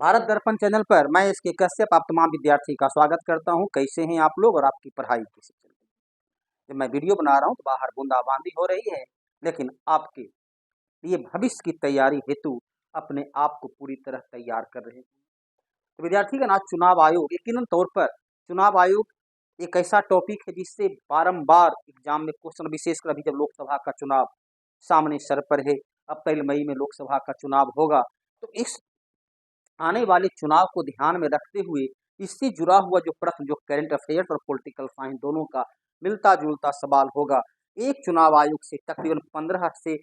भारत दर्पण चैनल पर मैं इसके कश्यप आप तमाम विद्यार्थी का स्वागत करता हूं। कैसे हैं आप लोग और आपकी पढ़ाई कैसे चल रही है? जब मैं वीडियो बना रहा हूं तो बाहर बूंदाबांदी हो रही है, लेकिन आपके लिए भविष्य की तैयारी हेतु अपने आप को पूरी तरह तैयार कर रहे हैं। तो विद्यार्थीगण, आज चुनाव आयोग यकीनन तौर पर चुनाव आयोग एक ऐसा टॉपिक है जिससे बारंबार एग्जाम में क्वेश्चन, विशेषकर अभी जब लोकसभा का चुनाव सामने सर पर है। अप्रैल मई में लोकसभा का चुनाव होगा, तो इस आने वाले चुनाव को ध्यान में रखते हुए इससे जुड़ा हुआ जो प्रश्न, जो करंट अफेयर्स और पॉलिटिकल साइंस दोनों का मिलता जुलता सवाल होगा, एक चुनाव आयोग से तकरीबन 15 से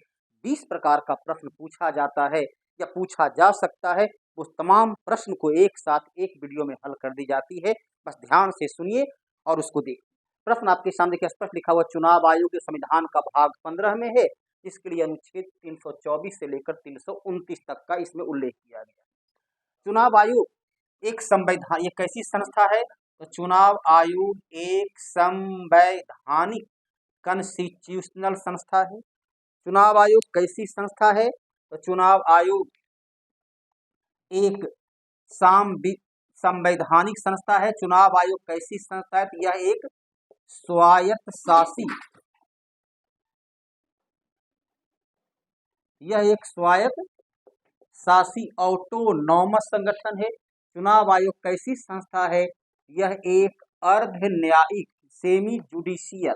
20 प्रकार का प्रश्न पूछा जाता है या पूछा जा सकता है। उस तमाम प्रश्न को एक साथ एक वीडियो में हल कर दी जाती है। बस ध्यान से सुनिए और उसको देखिए। प्रश्न आपके सामने क्या स्पष्ट लिखा हुआ, चुनाव आयोग के संविधान का भाग 15 में है, जिसके लिए अनुच्छेद 324 से लेकर 329 तक का इसमें उल्लेख किया गया। चुनाव आयोग एक संवैधान, ये कैसी संस्था है? तो चुनाव आयोग एक संवैधानिक कॉन्स्टिट्यूशनल संस्था है। चुनाव आयोग कैसी संस्था है? तो चुनाव आयोग एक संवैधानिक संस्था है। चुनाव आयोग कैसी संस्था है? तो यह एक स्वायत्त शासी ऑटोनॉमस संगठन है। चुनाव आयोग कैसी संस्था है? यह एक अर्ध न्यायिक सेमी जुडिशियल।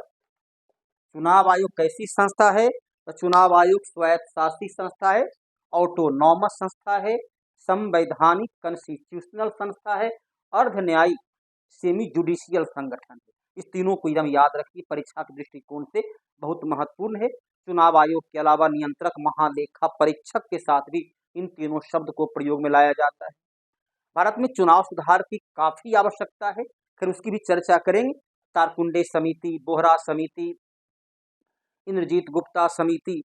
चुनाव आयोग कैसी संस्था है? तो चुनाव आयोग स्वायत्त शासी संस्था है, ऑटोनॉमस संस्था है, संवैधानिक कॉन्स्टिट्यूशनल संस्था है, अर्ध न्यायिक सेमी जुडिशियल संगठन है। इस तीनों को एकदम याद रखिए, परीक्षा के दृष्टिकोण से बहुत महत्वपूर्ण है। चुनाव आयोग के अलावा नियंत्रक, महालेखा परीक्षक के साथ भी इन तीनों शब्द को प्रयोग में लाया जाता है। भारत में चुनाव सुधार की काफी आवश्यकता है, फिर उसकी भी चर्चा करेंगे। तारकुंडे समिति, बोहरा समिति, इंद्रजीत गुप्ता समिति,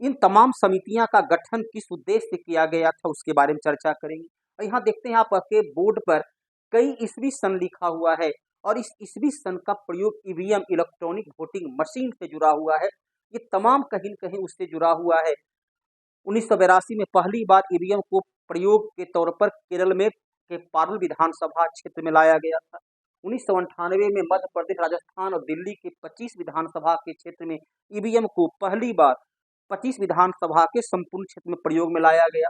इन तमाम समितियां का गठन किस उद्देश्य से किया गया था उसके बारे में चर्चा करेंगे। और यहाँ देखते हैं आप आपके बोर्ड पर कई ईस्वी सन लिखा हुआ है और इस ईस्वी सन का प्रयोग ईवीएम, इलेक्ट्रॉनिक वोटिंग मशीन से जुड़ा हुआ है। ये तमाम कहीं न कहीं उससे जुड़ा हुआ है। 1982 में पहली बार ईवीएम को प्रयोग के तौर पर केरल में के पारुल विधानसभा क्षेत्र में लाया गया था। 1998 में मध्य प्रदेश, राजस्थान और दिल्ली के 25 विधानसभा के क्षेत्र में ईवीएम को पहली बार 25 विधानसभा के संपूर्ण क्षेत्र में प्रयोग में लाया गया।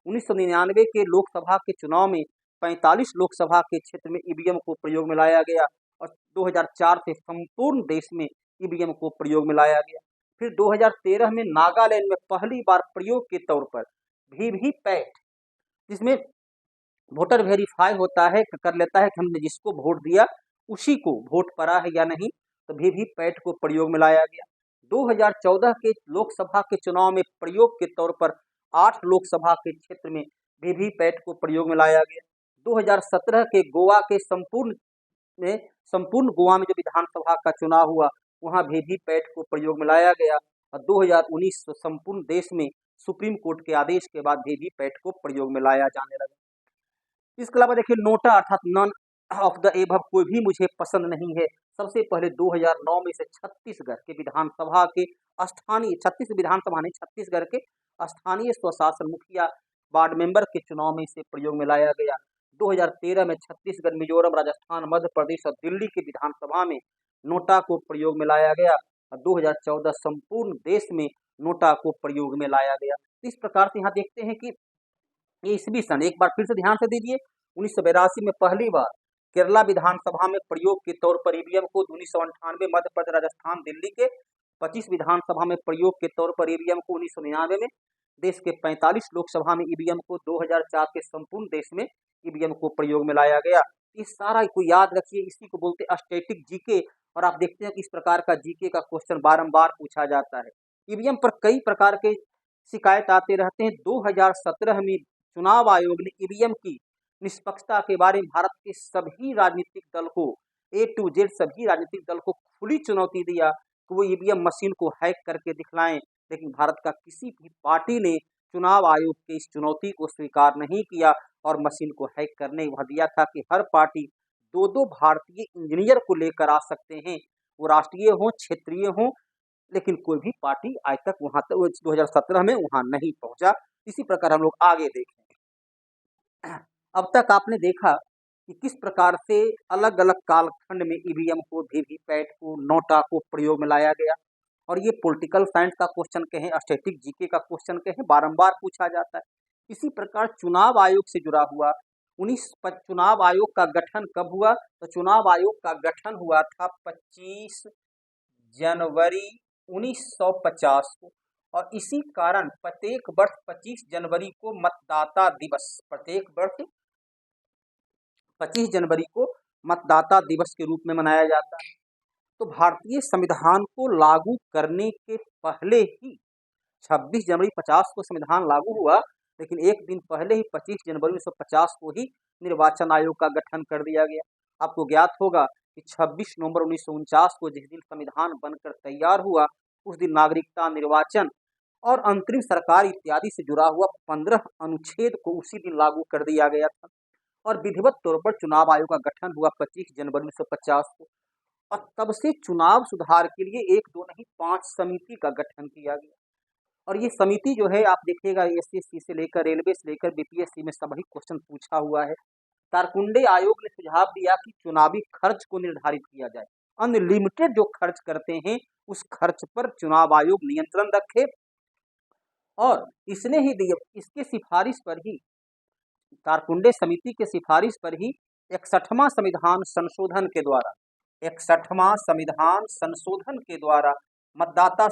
1999 के लोकसभा के चुनाव में 45 लोकसभा के क्षेत्र में ईवीएम को प्रयोग में लाया गया और 2004 से संपूर्ण देश में ईवीएम को प्रयोग में लाया गया। फिर 2013 में नागालैंड में पहली बार प्रयोग के तौर पर वीवीपैट, जिसमें वोटर वेरीफाई होता है, कर लेता है कि हमने जिसको वोट दिया उसी को वोट पड़ा है या नहीं, तो वीवीपैट को प्रयोग में लाया गया। 2014 के लोकसभा के चुनाव में प्रयोग के तौर पर 8 लोकसभा के क्षेत्र में वीवीपैट को प्रयोग में लाया गया। 2017 के गोवा के संपूर्ण गोवा में जो विधानसभा का चुनाव हुआ, वहां वीवीपैट को प्रयोग में लाया गया और 2019 संपूर्ण देश में सुप्रीम कोर्ट के आदेश के बाद वीवीपैट को प्रयोग में लाया जाने लगा। इसके अलावा देखिए, नोटा अर्थात नन ऑफ द एबव, कोई भी मुझे पसंद नहीं है। सबसे पहले 2009 में से छत्तीसगढ़ के विधानसभा के स्थानीय, 36 विधानसभा नहीं, छत्तीसगढ़ के स्थानीय स्वशासन मुखिया वार्ड मेंबर के चुनाव में इसे प्रयोग में लाया गया। 2013 में छत्तीसगढ़, मिजोरम, राजस्थान, मध्य प्रदेश और दिल्ली के विधानसभा में नोटा को प्रयोग में लाया गया और 2014 संपूर्ण देश में नोटा को प्रयोग में लाया गया। इस प्रकार से यहाँ देखते हैं कि ये ईस्वी सन, एक बार फिर से ध्यान से दीजिए, 1982 में पहली बार केरला विधानसभा में प्रयोग के तौर पर ईवीएम को, 1998 मध्य प्रदेश, राजस्थान, दिल्ली के 25 विधानसभा में प्रयोग के तौर पर ईवीएम को, 1999 में देश के 45 लोकसभा में ईवीएम को, 2004 के संपूर्ण देश में ईवीएम को प्रयोग में लाया गया। इस सारा को याद रखिए, इसी को बोलते हैं स्टैटिक जीके। और आप देखते हैं कि इस प्रकार का जीके का क्वेश्चन बारंबार पूछा जाता है। ईवीएम पर कई प्रकार के शिकायत आते रहते हैं। 2017 में चुनाव आयोग ने ईवीएम की निष्पक्षता के बारे में भारत के सभी राजनीतिक दल को, A to Z सभी राजनीतिक दल को खुली चुनौती दिया कि वो ईवीएम मशीन को हैक करके दिखलाएं, लेकिन भारत का किसी भी पार्टी ने चुनाव आयोग की इस चुनौती को स्वीकार नहीं किया और मशीन को हैक करने वह दिया था कि हर पार्टी 2-2 भारतीय इंजीनियर को लेकर आ सकते हैं, वो राष्ट्रीय हों, क्षेत्रीय हों, लेकिन कोई भी पार्टी आज तक वहां तक 2017 में वहां नहीं पहुंचा। इसी प्रकार हम लोग आगे देखें। अब तक आपने देखा कि किस प्रकार से अलग अलग कालखंड में ईवीएम को, वीवीपैट को, नोटा को प्रयोग में लाया गया, और ये पॉलिटिकल साइंस का क्वेश्चन कहें, स्टैटिक जीके का क्वेश्चन कहें, बारंबार पूछा जाता है। इसी प्रकार चुनाव आयोग से जुड़ा हुआ चुनाव आयोग का गठन कब हुआ? तो चुनाव आयोग का गठन हुआ था 25 जनवरी 1950 को, और इसी कारण प्रत्येक वर्ष 25 जनवरी को मतदाता दिवस, प्रत्येक वर्ष 25 जनवरी को मतदाता दिवस के रूप में मनाया जाता है। तो भारतीय संविधान को लागू करने के पहले ही 26 जनवरी 50 को संविधान लागू हुआ, लेकिन एक दिन पहले ही 25 जनवरी 1950 को ही निर्वाचन आयोग का गठन कर दिया गया। आपको ज्ञात होगा कि 26 नवंबर 1949 को जिस दिन संविधान बनकर तैयार हुआ, उस दिन नागरिकता, निर्वाचन और अंतरिम सरकार इत्यादि से जुड़ा हुआ 15 अनुच्छेद को उसी दिन लागू कर दिया गया था, और विधिवत तौर पर चुनाव आयोग का गठन हुआ 25 जनवरी 1950 को। और तब से चुनाव सुधार के लिए एक दो नहीं 5 समिति का गठन किया गया, और ये समिति जो है आप देखिएगा एसएससी से लेकर रेलवे से लेकर बीपीएससी में सभी क्वेश्चन पूछा हुआ है। तारकुंडे आयोग ने सुझाव दिया कि चुनावी खर्च को निर्धारित किया जाए, अनलिमिटेड जो खर्च करते हैं उस खर्च पर चुनाव आयोग नियंत्रण रखे, और इसने ही दिया, इसके सिफारिश पर ही, तारकुंडे समिति के सिफारिश पर ही 61वां संविधान संशोधन के द्वारा 61वां संविधान संशोधन के द्वारा मतदाता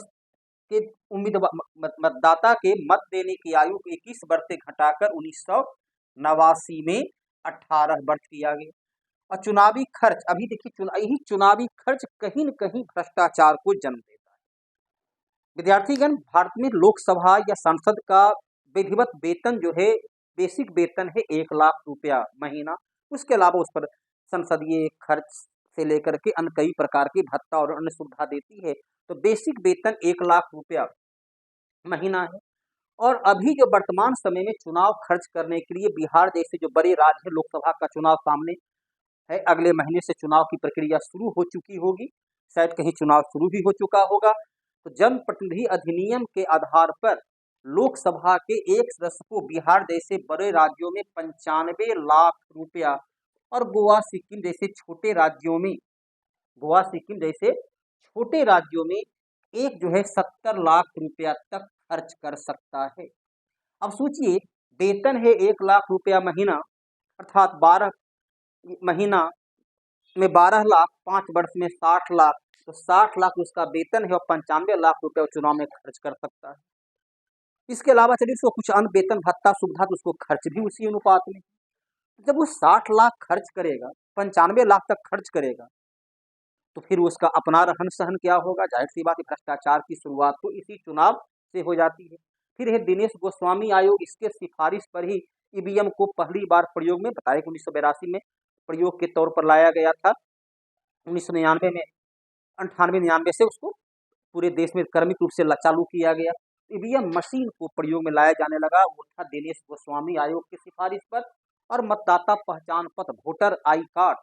के मत देने की आयु 21 वर्ष से घटाकर 1989 में 18 वर्ष किया गया। और चुनावी खर्च, अभी देखिए यही चुनावी खर्च कहीं न कहीं भ्रष्टाचार को जन्म देता है। विद्यार्थीगण, भारत में लोकसभा या संसद का विधिवत वेतन जो है, बेसिक वेतन है 1 लाख रुपया महीना। उसके अलावा उस पर संसदीय खर्च से लेकर के अन्य कई प्रकार की भत्ता और अन्य सुविधा देती है। तो बेसिक वेतन 1 लाख रुपया महीना है। और अभी जो वर्तमान समय में चुनाव खर्च करने के लिए बिहार जैसे जो बड़े राज्य है, लोकसभा का चुनाव सामने है, अगले महीने से चुनाव की प्रक्रिया शुरू हो चुकी होगी, शायद कहीं चुनाव शुरू भी हो चुका होगा। तो जनप्रतिनिधि अधिनियम के आधार पर लोकसभा के एक सदस्य को बिहार जैसे बड़े राज्यों में 95 लाख रुपया, और गोवा सिक्किम जैसे छोटे राज्यों में एक जो है 70 लाख रुपया तक खर्च कर सकता है। अब सोचिए, वेतन है 1 लाख रुपया महीना, अर्थात 12 महीना में 12 लाख, 5 वर्ष में 60 लाख, तो 60 लाख उसका वेतन है, और 95 लाख रुपया चुनाव में खर्च कर सकता है। इसके अलावा चलिए उसको कुछ अन्य वेतन भत्ता सुविधा, तो उसको खर्च भी उसी अनुपात में। जब वो 60 लाख खर्च करेगा, 95 लाख तक खर्च करेगा, तो फिर उसका अपना रहन सहन क्या होगा? जाहिर सी बात है, भ्रष्टाचार की शुरुआत तो इसी चुनाव से हो जाती है। फिर है दिनेश गोस्वामी आयोग, इसके सिफारिश पर ही ईवीएम को पहली बार प्रयोग में, बताया कि 1982 में प्रयोग के तौर पर लाया गया था। 1999 में 98-99 से उसको पूरे देश में क्रमिक रूप से चालू किया गया। ईवीएम मशीन को प्रयोग में लाया जाने लगा, वो था दिनेश गोस्वामी आयोग की सिफारिश पर। और मतदाता पहचान पत्र, वोटर आई कार्ड,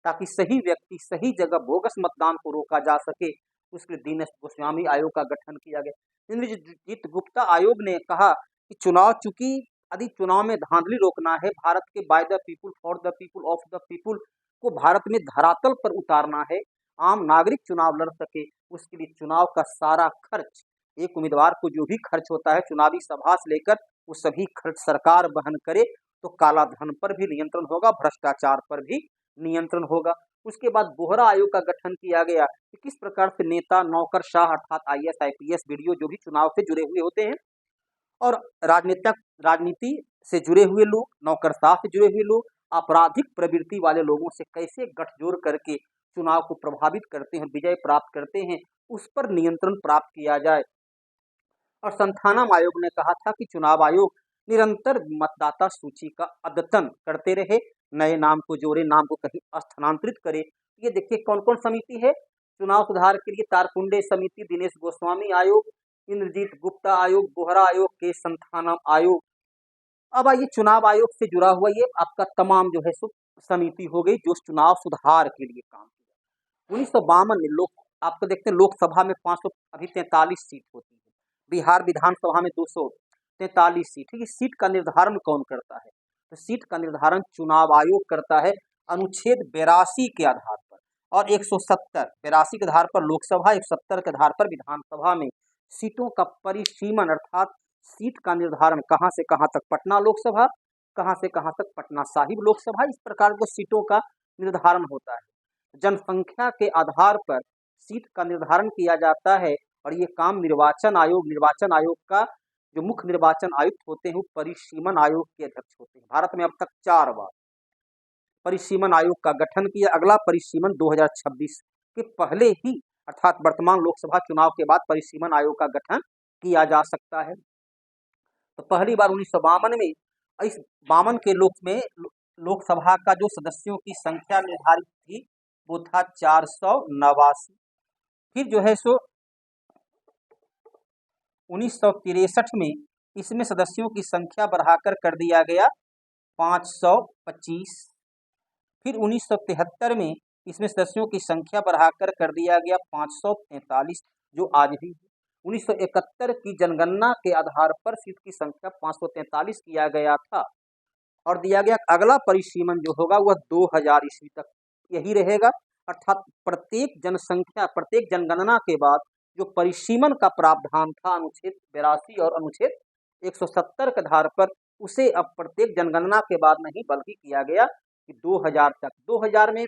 ताकि सही व्यक्ति सही जगह बोगस मतदान को रोका जा सके, उसके लिए दिनेश गोस्वामी आयोग का गठन किया गया। इंद्रजीत गुप्ता आयोग ने कहा कि चूंकि यदि चुनाव में धांधली रोकना है, भारत के by the people, for the people, of the people को भारत में धरातल पर उतारना है, आम नागरिक चुनाव लड़ सके, उसके लिए चुनाव का सारा खर्च, एक उम्मीदवार को जो भी खर्च होता है चुनावी सभा से लेकर, वो सभी खर्च सरकार वहन करे, तो काला धन पर भी नियंत्रण होगा, भ्रष्टाचार पर भी नियंत्रण होगा। उसके बाद बोहरा आयोग का गठन किया गया कि किस प्रकार से नेता, नौकरशाह अर्थात आईएएस, आईपीएस, वीडियो जो भी चुनाव से जुड़े हुए होते हैं, और राजनीति से जुड़े हुए लोग, नौकरशाह से जुड़े हुए लोग, आपराधिक प्रवृत्ति वाले लोगों से कैसे गठजोड़ करके चुनाव को प्रभावित करते हैं, विजय प्राप्त करते हैं, उस पर नियंत्रण प्राप्त किया जाए। और संथानम आयोग ने कहा था कि चुनाव आयोग निरंतर मतदाता सूची का अद्यतन करते रहे, नए नाम को जोड़े, नाम को कहीं स्थानांतरित करे। ये देखिए कौन कौन समिति है चुनाव सुधार के लिए: तारकुंडे समिति, दिनेश गोस्वामी आयोग, इंद्रजीत गुप्ता आयोग, बोहरा आयोग, के संथानम आयोग। अब आइए चुनाव आयोग से जुड़ा हुआ ये आपका तमाम जो है समिति हो गई जो चुनाव सुधार के लिए काम किया। 1952 में आपको देखते हैं लोकसभा में 543 सीट होती है, बिहार विधानसभा में 243 सीट है। ये सीट का निर्धारण कौन करता है? तो सीट का निर्धारण चुनाव आयोग करता है अनुच्छेद 82 के आधार पर और 170 82 के आधार पर लोकसभा, 170 के आधार पर विधानसभा में सीटों का परिसीमन अर्थात सीट का निर्धारण कहां से कहां तक पटना लोकसभा, कहां से कहां तक पटना साहिब लोकसभा, इस प्रकार के सीटों का निर्धारण होता है। जनसंख्या के आधार पर सीट का निर्धारण किया जाता है और ये काम निर्वाचन आयोग का जो मुख्य निर्वाचन आयुक्त होते हैं वो परिसीमन आयोग के अध्यक्ष होते हैं। भारत में अब तक 4 बार परिसीमन आयोग का गठन किया। अगला परिसीमन 2026 के पहले ही अर्थात वर्तमान लोकसभा चुनाव के बाद परिसीमन आयोग का गठन किया जा सकता है। तो पहली बार 1952 में इस 52 के लोकसभा का जो सदस्यों की संख्या निर्धारित थी वो था 489। फिर जो है सो 1963 में इसमें सदस्यों की संख्या बढ़ाकर कर दिया गया 525। फिर 1973 में इसमें सदस्यों की संख्या बढ़ाकर कर दिया गया 543 जो आज भी है। 1971 की जनगणना के आधार पर सीट की संख्या 543 किया गया था और दिया गया अगला परिसीमन जो होगा वह 2000 ईस्वी तक यही रहेगा। अर्थात प्रत्येक जनगणना के बाद जो परिसीमन का प्रावधान था अनुच्छेद 82 और अनुच्छेद 170 के आधार पर उसे अब प्रत्येक जनगणना के बाद नहीं बल्कि किया गया कि 2000 तक। 2000 में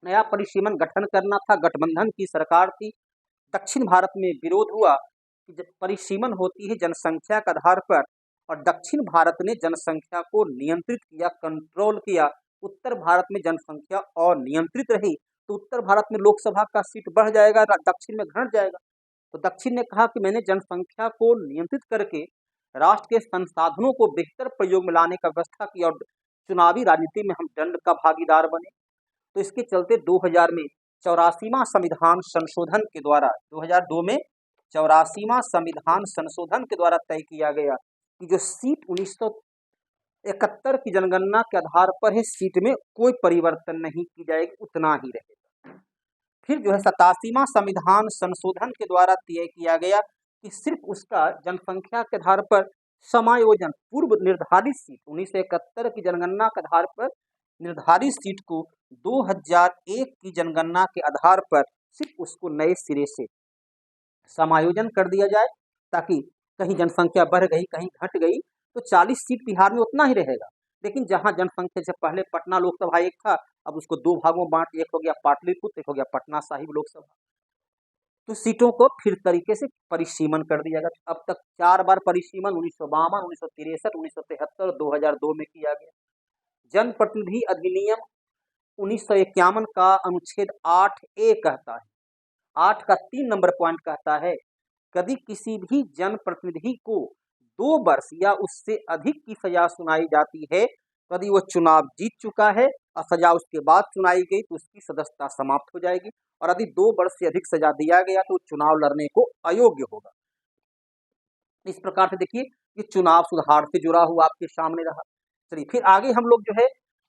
नया परिसीमन गठन करना था, गठबंधन की सरकार थी। दक्षिण भारत में विरोध हुआ कि जब परिसीमन होती है जनसंख्या के आधार पर और दक्षिण भारत ने जनसंख्या को नियंत्रित किया, कंट्रोल किया। उत्तर भारत में जनसंख्या अनियंत्रित रही तो उत्तर भारत में लोकसभा का सीट बढ़ जाएगा, दक्षिण में घट जाएगा। तो दक्षिण ने कहा कि मैंने जनसंख्या को नियंत्रित करके राष्ट्र के संसाधनों को बेहतर प्रयोग में लाने का व्यवस्था की और चुनावी राजनीति में हम दंड का भागीदार बने। तो इसके चलते 2000 में 84वां संविधान संशोधन के द्वारा 2002 में 84वां संविधान संशोधन के द्वारा तय किया गया कि जो सीट 1971 की जनगणना के आधार पर है सीट में कोई परिवर्तन नहीं की जाएगी, उतना ही रहेगा। फिर जो है 87वां संविधान संशोधन के द्वारा तय किया गया कि सिर्फ उसका जनसंख्या के आधार पर समायोजन पूर्व निर्धारित सीट 1971 की जनगणना के आधार पर निर्धारित सीट को 2001 की जनगणना के आधार पर सिर्फ उसको नए सिरे से समायोजन कर दिया जाए ताकि कहीं जनसंख्या बढ़ गई कहीं घट गई तो 40 सीट बिहार में उतना ही रहेगा। लेकिन जहां जनसंख्या से पहले पटना लोकसभा एक था अब उसको 2 भागों में बांट, एक हो गया पाटलिपुत्र, एक हो गया पटना साहिब लोकसभा। तो सीटों को फिर तरीके से परिसीमन कर दिया गया। अब तक 4 बार परिसीमन 1952, 1963, 1973 और 2002 में किया गया। जनप्रतिनिधि अधिनियम 1951 का अनुच्छेद 8A कहता है, 8 का 3 नंबर पॉइंट कहता है यदि किसी भी जनप्रतिनिधि को 2 वर्ष या उससे अधिक की सजा सुनाई जाती है यदि वो चुनाव जीत चुका है और सजा उसके बाद सुनाई गई तो उसकी सदस्यता समाप्त हो जाएगी और यदि 2 वर्ष से अधिक सजा दिया गया तो चुनाव लड़ने को अयोग्य होगा। इस प्रकार से देखिए ये चुनाव सुधार से जुड़ा हुआ आपके सामने रहा। चलिए फिर आगे हम लोग जो है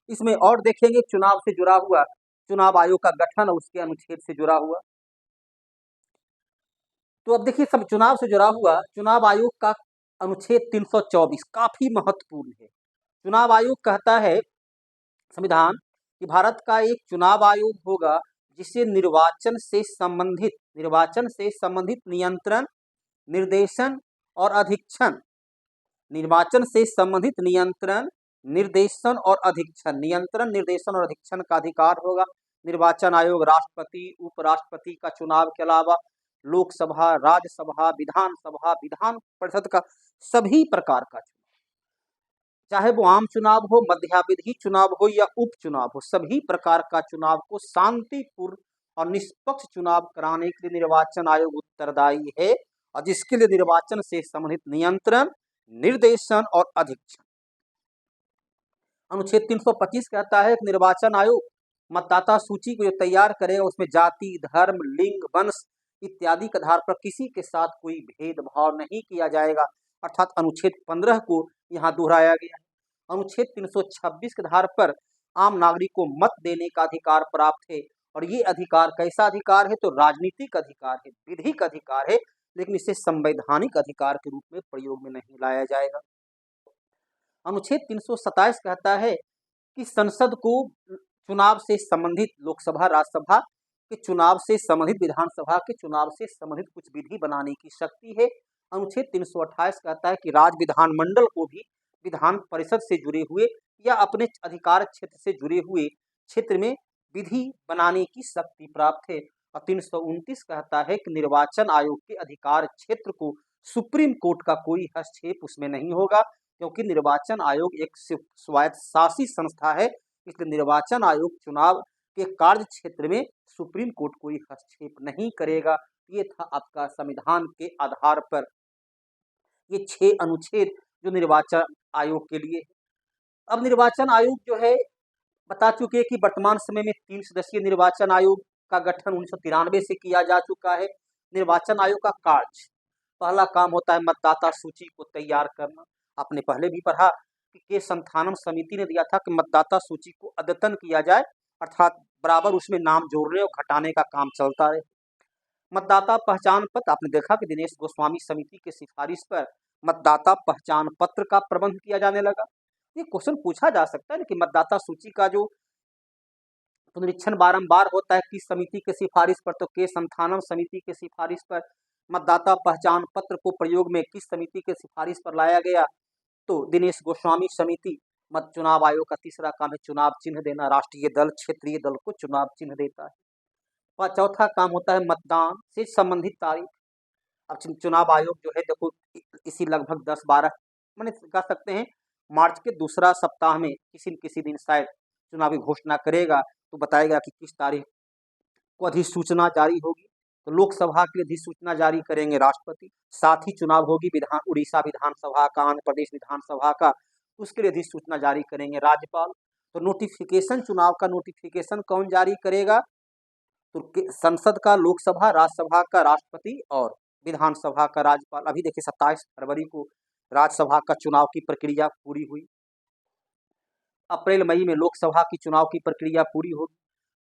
इसमें और देखेंगे चुनाव से जुड़ा हुआ चुनाव आयोग का गठन और उसके अनुच्छेद से जुड़ा हुआ। तो अब देखिए सब चुनाव से जुड़ा हुआ चुनाव आयोग का अनुच्छेद 324 काफी महत्वपूर्ण है। चुनाव आयोग कहता है संविधान कि भारत का एक चुनाव आयोग होगा जिसे निर्वाचन से संबंधित नियंत्रण, निर्देशन और अधीक्षण, निर्वाचन से संबंधित नियंत्रण, निर्देशन और अधीक्षण का अधिकार होगा। निर्वाचन आयोग राष्ट्रपति, उपराष्ट्रपति का चुनाव के अलावा लोकसभा, राज्यसभा, विधानसभा, विधान परिषद का सभी प्रकार का चुनाव, चाहे वो आम चुनाव हो, मध्यावधि चुनाव हो या उपचुनाव हो, सभी प्रकार का चुनाव को शांतिपूर्ण और निष्पक्ष चुनाव कराने के लिए निर्वाचन आयोग उत्तरदायी है और जिसके लिए निर्वाचन से संबंधित नियंत्रण, निर्देशन और अधीक्षण। अनुच्छेद 325 कहता है कि निर्वाचन आयोग मतदाता सूची को जो तैयार करेगा उसमें जाति, धर्म, लिंग, वंश इत्यादि के आधार पर किसी के साथ कोई भेदभाव नहीं किया जाएगा। अर्थात अनुच्छेद 15 को यहाँ दोहराया गया है। अनुच्छेद 326 के आधार पर आम नागरिक को मत देने का अधिकार प्राप्त है और ये अधिकार कैसा अधिकार है तो राजनीतिक अधिकार है, विधिक अधिकार है, लेकिन इसे संवैधानिक अधिकार के रूप में प्रयोग में नहीं लाया जाएगा। अनुच्छेद 327 कहता है कि संसद को चुनाव से संबंधित लोकसभा राज्यसभा के चुनाव से संबंधित विधानसभा के चुनाव से संबंधित कुछ विधि बनाने की शक्ति है। अनुच्छेद 328 कहता है कि राज्य विधानमंडल को भी विधान परिषद से जुड़े हुए या अपने अधिकार क्षेत्र से जुड़े हुए क्षेत्र में विधि बनाने की शक्ति प्राप्त है। और 329 कहता है कि निर्वाचन आयोग के अधिकार क्षेत्र को सुप्रीम कोर्ट का कोई हस्तक्षेप उसमें नहीं होगा, क्योंकि निर्वाचन आयोग एक स्वायत्तशासी संस्था है, इसलिए निर्वाचन आयोग चुनाव के कार्य क्षेत्र में सुप्रीम कोर्ट कोई हस्तक्षेप नहीं करेगा। ये था आपका संविधान के आधार पर ये 6 अनुच्छेद जो निर्वाचन आयोग के लिए। अब निर्वाचन आयोग जो है बता चुके कि वर्तमान समय में 3 सदस्यीय निर्वाचन आयोग का गठन 1993 से किया जा चुका है। निर्वाचन आयोग का कार्य, पहला काम होता है मतदाता सूची को तैयार करना। आपने पहले भी पढ़ा कि संथानम समिति ने दिया था कि मतदाता सूची को अद्यतन किया जाए, अर्थात बराबर उसमें नाम जोड़ने और घटाने का काम चलता रहे। मतदाता पहचान पत्र, आपने देखा कि दिनेश गोस्वामी समिति के सिफारिश पर मतदाता पहचान पत्र का प्रबंध किया जाने लगा। ये क्वेश्चन पूछा जा सकता है कि मतदाता सूची का जो पुनरीक्षण बारंबार होता है किस समिति के सिफारिश पर, तो के संथानम समिति के सिफारिश पर। मतदाता पहचान पत्र को प्रयोग में किस समिति के सिफारिश पर लाया गया, तो दिनेश गोस्वामी समिति। मत चुनाव आयोग का तीसरा काम है चुनाव चिन्ह देना, राष्ट्रीय दल क्षेत्रीय दल को चुनाव चिन्ह देता है। और चौथा काम होता है मतदान से संबंधित तारीख। अब चुनाव आयोग जो है देखो इसी लगभग 10-12 मैंने कह सकते हैं मार्च के दूसरा सप्ताह में किसी न किसी दिन शायद चुनावी घोषणा करेगा, तो बताएगा कि किस तारीख को अधिसूचना जारी होगी। तो लोकसभा की अधिसूचना जारी करेंगे राष्ट्रपति, साथ ही चुनाव होगी उड़ीसा विधानसभा का, आंध्र प्रदेश विधानसभा का, उसके लिए अधिसूचना जारी करेंगे राज्यपाल। तो नोटिफिकेशन, चुनाव का नोटिफिकेशन कौन जारी करेगा, तो संसद का, लोकसभा, राज्यसभा का राष्ट्रपति और विधानसभा का राज्यपाल। अभी देखिए 27 फरवरी को राज्यसभा का चुनाव की प्रक्रिया पूरी हुई, अप्रैल मई में लोकसभा की चुनाव की प्रक्रिया पूरी होगी।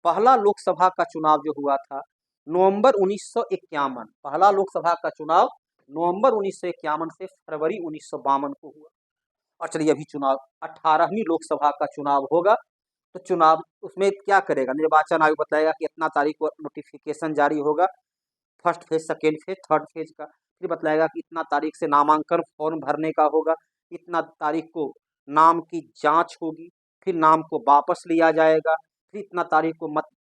पहला लोकसभा का चुनाव जो हुआ था नवंबर 1951, पहला लोकसभा का चुनाव नवंबर 1951 से फरवरी 1952 को हुआ। और चलिए अभी चुनाव 18वीं लोकसभा का चुनाव होगा, तो चुनाव उसमें क्या करेगा, निर्वाचन आयोग बताएगा कि इतना तारीख को नोटिफिकेशन जारी होगा, first phase, second phase, third phase का। फिर बताएगा कि इतना तारीख से नामांकन फॉर्म भरने का होगा, इतना तारीख को नाम की जांच होगी, फिर नाम को वापस लिया जाएगा, फिर इतना तारीख को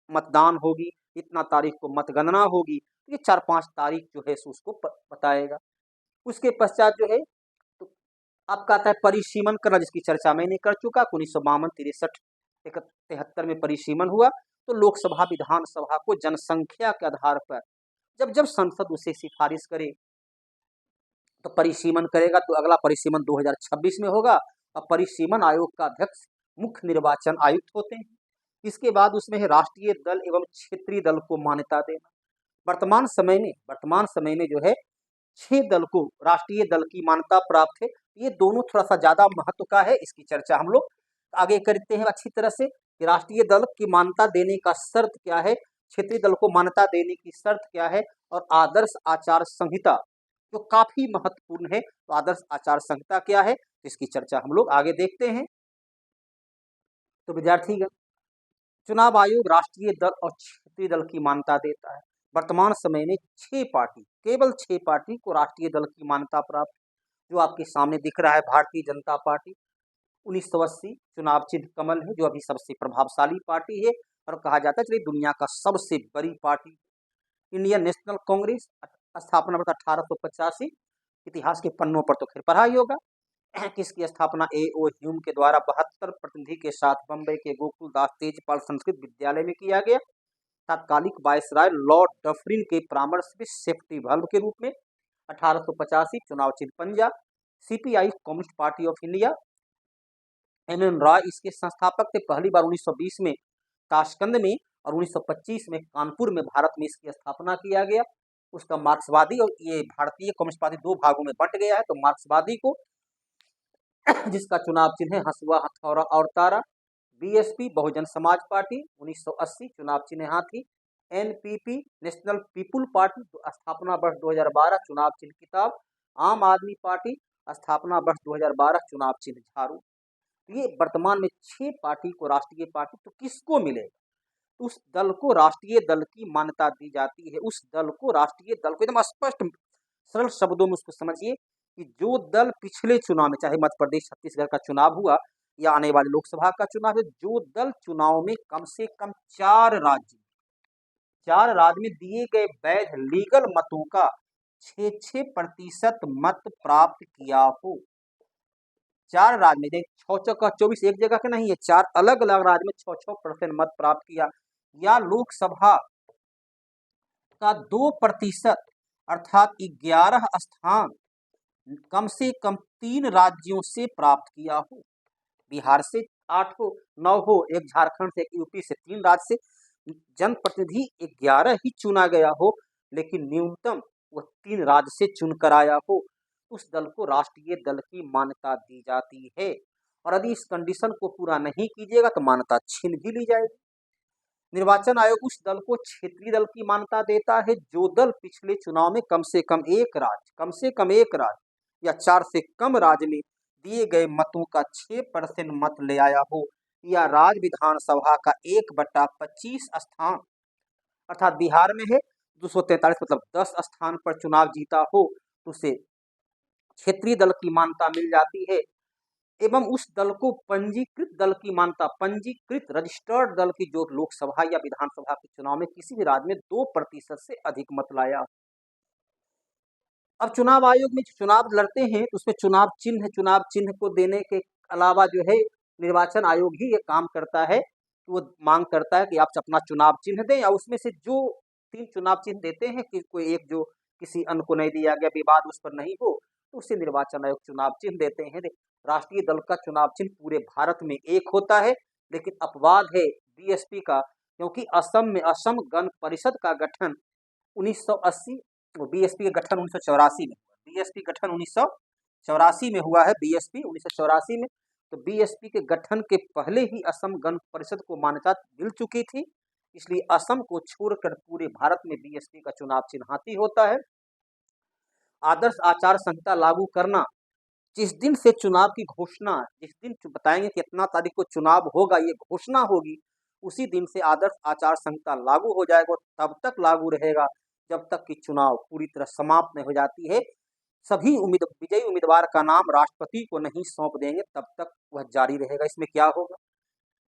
मतदान होगी, इतना तारीख को मतगणना होगी। ये 4-5 तारीख जो है उसको बताएगा। उसके पश्चात जो है तो आपका आता है परिसीमन करना, जिसकी चर्चा मैंने कर चुका। 1952, 63, 73 में परिसीमन हुआ। तो लोकसभा विधानसभा को जनसंख्या के आधार पर जब जब संसद उसे सिफारिश करे तो परिसीमन करेगा। तो अगला परिसीमन 2026 में होगा। और परिसीमन आयोग का अध्यक्ष मुख्य निर्वाचन आयुक्त होते हैं। इसके बाद उसमें है राष्ट्रीय दल एवं क्षेत्रीय दल को मान्यता देना। वर्तमान समय में जो है 6 दल को राष्ट्रीय दल की मान्यता प्राप्त है। ये दोनों थोड़ा सा ज्यादा महत्व का है, इसकी चर्चा हम लोग आगे करते हैं अच्छी तरह से कि राष्ट्रीय दल की मान्यता देने का शर्त क्या है, क्षेत्रीय दल को मान्यता देने की शर्त क्या है, और आदर्श आचार संहिता जो काफी महत्वपूर्ण है। तो आदर्श आचार संहिता क्या है, इसकी चर्चा हम लोग आगे देखते हैं। तो विद्यार्थीगण, चुनाव आयोग राष्ट्रीय दल और क्षेत्रीय दल की मान्यता देता है। वर्तमान समय में 6 पार्टी, केवल 6 पार्टी को राष्ट्रीय दल की मान्यता प्राप्त, जो आपके सामने दिख रहा है भारतीय जनता पार्टी। 1980 चुनाव चिन्ह कमल है, जो अभी सबसे प्रभावशाली पार्टी है और कहा जाता है चलिए दुनिया का सबसे बड़ी पार्टी। इंडियन नेशनल कांग्रेस, स्थापना वर्ष 1885, इतिहास के पन्नों पर तो खैर पढ़ा ही होगा। किसकी स्थापना A.O. ह्यूम के द्वारा 72 प्रतिनिधि के साथ बम्बई के गोकुलदास तेजपाल संस्कृत विद्यालय में किया गया। तात्कालिक वायसराय लॉर्ड डफरिन के परामर्श में सेफ्टी वाल्व के रूप में 1885 चुनाव चिन्ह पंजा। CPI communist party of India, M.M. Roy इसके संस्थापक थे। पहली बार 1920 में ताशकंद में और 1925 में कानपुर में भारत में इसकी स्थापना किया गया। उसका मार्क्सवादी और ये भारतीय कम्युनिस्ट पार्टी 2 भागों में बंट गया है। तो मार्क्सवादी को जिसका चुनाव चिन्ह है हंसुआ, हथौड़ा और तारा। BSP बहुजन समाज पार्टी 1980 चुनाव चिन्ह हाथी। NPP नेशनल पीपुल पार्टी स्थापना वर्ष 2012 चुनाव चिन्ह किताब। आम आदमी पार्टी स्थापना वर्ष 2012, चुनाव चिन्ह झाड़ू। ये वर्तमान में 6 पार्टी को राष्ट्रीय पार्टी, तो किसको मिलेगा? उस दल को राष्ट्रीय दल की मान्यता दी जाती है। उस दल को राष्ट्रीय दल को एकदम स्पष्ट सरल शब्दों में उसको समझिए कि जो दल पिछले चुनाव में, चाहे मध्य प्रदेश छत्तीसगढ़ का चुनाव हुआ या आने वाले लोकसभा का चुनाव है, जो दल चुनाव में कम से कम 4 राज्य में दिए गए वैध लीगल मतों का 6% मत प्राप्त किया हो। 4 राज्य में, 6 का 24 एक जगह का नहीं है, 4 अलग अलग राज्य में 6% मत प्राप्त किया, या लोकसभा का 2% अर्थात 11 स्थान कम से कम 3 राज्यों से प्राप्त किया हो। बिहार से 8 हो, 9 हो, एक झारखंड से, एक यूपी से, 3 राज्य से जनप्रतिनिधि 11 ही चुना गया हो, लेकिन न्यूनतम वह 3 राज्य से चुनकर आया हो, उस दल को राष्ट्रीय दल की मान्यता दी जाती है। और यदि इस कंडीशन को पूरा नहीं कीजिएगा तो मान्यता छीन भी ली जाएगी। निर्वाचन आयोग उस दल को क्षेत्रीय दल की मान्यता देता है जो दल पिछले चुनाव में कम से कम एक राज्य या 4 से कम राज्य में दिए गए मतों का 6% मत ले आया हो, या राज्य विधानसभा का 1/25 स्थान, अर्थात बिहार में है 243 मतलब 10 स्थान पर चुनाव जीता हो, तो उसे क्षेत्रीय दल की मान्यता मिल जाती है। एवं उस दल को पंजीकृत दल की मान्यता, पंजीकृत रजिस्टर्ड दल की, जो लोकसभा या विधानसभा के चुनाव में किसी भी राज्य में 2% से अधिक मत लाया। अब चुनाव आयोग में चुनाव लड़ते हैं तो उसमें चुनाव चिन्ह को देने के अलावा जो है निर्वाचन आयोग ही ये काम करता है, वो मांग करता है कि आप अपना चुनाव चिन्ह दें, या उसमें से जो 3 चुनाव चिन्ह देते हैं कि कोई एक जो किसी अन्य को नहीं दिया गया, विवाद उस पर नहीं हो, तो उससे निर्वाचन आयोग चुनाव चिन्ह देते हैं। राष्ट्रीय दल का चुनाव चिन्ह पूरे भारत में एक होता है, लेकिन अपवाद है बीएसपी का, क्योंकि असम में असम गण परिषद का गठन 1980, बीएसपी का गठन 1984 में हुआ। बीएसपी गठन 1984 में हुआ है, बीएसपी 1984 में। तो बीएसपी के गठन के पहले ही असम गण परिषद को मान्यता मिल चुकी थी, इसलिए असम को छोड़कर पूरे भारत में बीएसपी का चुनाव चिन्ह हाथी होता है। आदर्श आचार संहिता लागू करना, जिस दिन से चुनाव की घोषणा, जिस दिन बताएंगे कि इतना तारीख को चुनाव होगा, ये घोषणा होगी, उसी दिन से आदर्श आचार संहिता लागू हो जाएगा, तब तक लागू रहेगा जब तक कि चुनाव पूरी तरह समाप्त नहीं हो जाती है। सभी विजयी उम्मीदवार का नाम राष्ट्रपति को नहीं सौंप देंगे तब तक वह जारी रहेगा। इसमें क्या होगा,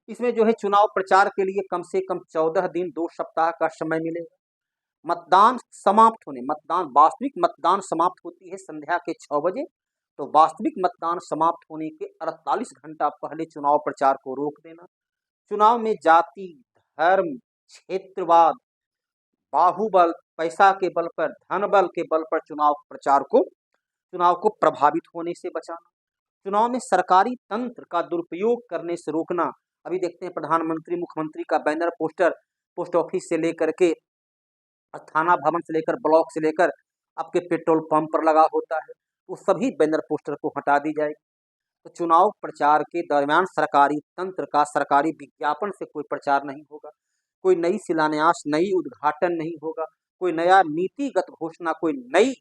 इसमें जो है चुनाव प्रचार के लिए कम से कम 14 दिन 2 सप्ताह का समय मिलेगा। वास्तविक मतदान समाप्त होती है संध्या के 6 बजे, तो वास्तविक मतदान समाप्त होने के 48 घंटा पहले चुनाव प्रचार को रोक देना। चुनाव में जाति, धर्म, क्षेत्रवाद, बाहुबल, पैसा के बल पर, धन बल के बल पर चुनाव को प्रभावित होने से बचाना। चुनाव में सरकारी तंत्र का दुरुपयोग करने से रोकना। अभी देखते हैं प्रधानमंत्री, मुख्यमंत्री का बैनर, पोस्टर पोस्ट ऑफिस से लेकर के थाना भवन से लेकर ब्लॉक से लेकर आपके पेट्रोल पंप पर लगा होता है, तो सभी बैनर पोस्टर को हटा दी जाएगी। तो चुनाव प्रचार के दरमियान सरकारी तंत्र का सरकारी विज्ञापन से कोई प्रचार नहीं होगा, कोई नई शिलान्यास, नई उद्घाटन नहीं होगा, कोई नया नीतिगत घोषणा, कोई नई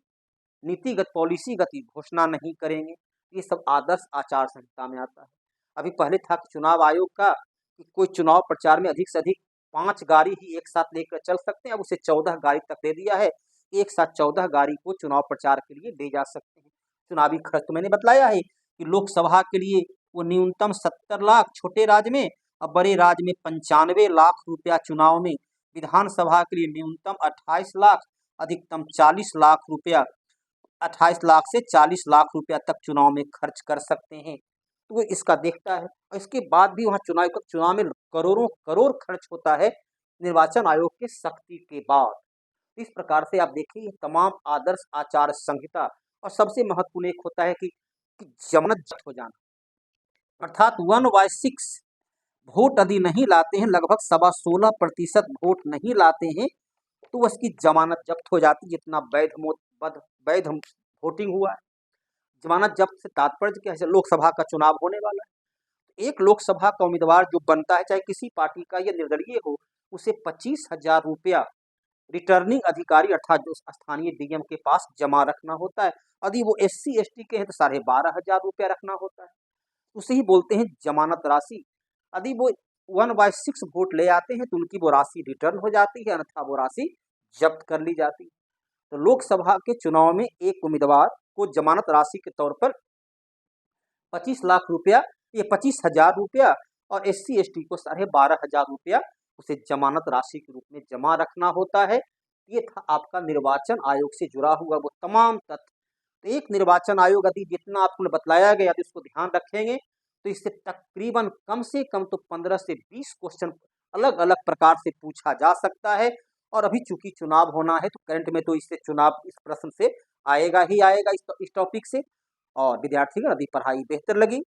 नीतिगत पॉलिसीगत घोषणा नहीं करेंगे। ये सब आदर्श आचार संहिता में आता है। अभी पहले था कि चुनाव आयोग का कि कोई चुनाव प्रचार में अधिक से अधिक 5 गाड़ी ही एक साथ लेकर चल सकते हैं, अब उसे 14 गाड़ी तक दे दिया है। एक साथ 14 गाड़ी को चुनाव प्रचार के लिए ले जा सकते हैं। चुनावी खर्च तो मैंने बताया है कि लोकसभा के लिए वो न्यूनतम 70 लाख छोटे राज्य में, और बड़े राज्य में 95 लाख रुपया चुनाव में। विधानसभा के लिए न्यूनतम 28 लाख, अधिकतम 40 लाख रुपया, 28 लाख से 40 लाख रुपया तक चुनाव में खर्च कर सकते हैं। तो वो इसका देखता है, और इसके बाद भी वहाँ चुनाव में करोड़ों करोड़ खर्च होता है निर्वाचन आयोग के सख्ती के बाद। इस प्रकार से आप देखिए तमाम आदर्श आचार संहिता, और सबसे महत्वपूर्ण एक होता है कि जमानत जब्त हो जाना, अर्थात 1/6 वोट यदि नहीं लाते हैं, लगभग 16.25% वोट नहीं लाते हैं, तो उसकी जमानत जब्त हो जाती, जितना वैध वोटिंग हुआ है। जमानत जब्त से तात्पर्य क्या है, लोकसभा का चुनाव होने वाला है, एक लोकसभा का उम्मीदवार जो बनता है, चाहे किसी पार्टी का या निर्दलीय हो, उसे 25,000 रुपया रिटर्निंग अधिकारी अर्थात जो स्थानीय डीएम के पास जमा रखना होता है। यदि वो SC ST के हैं तो 12,500 रुपया रखना होता है। उसे ही बोलते हैं जमानत राशि। यदि वो 1/6 वोट ले आते हैं तो उनकी वो राशि रिटर्न हो जाती है, अन्यथा वो राशि जब्त कर ली जाती है। तो लोकसभा के चुनाव में एक उम्मीदवार को जमानत राशि के तौर पर 25 लाख रुपया, ये 25,000 रुपया, और SC ST को 12,500 रुपया उसे जमानत राशि के रूप में जमा रखना होता है। ये था आपका निर्वाचन आयोग से जुड़ा हुआ वो तमाम तथ्य। तो एक निर्वाचन आयोग यदि जितना आपको बतलाया गया यदि इसको ध्यान रखेंगे तो इससे तकरीबन कम से कम तो 15 से 20 क्वेश्चन अलग अलग प्रकार से पूछा जा सकता है। और अभी चूंकि चुनाव होना है तो करंट में तो इससे चुनाव इस प्रश्न से आएगा ही आएगा इस टॉपिक से। और विद्यार्थियों यदि पढ़ाई बेहतर लगी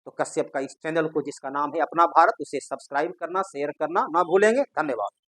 तो कश्यप का इस चैनल को जिसका नाम है अपना भारत, उसे सब्सक्राइब करना, शेयर करना ना भूलेंगे। धन्यवाद।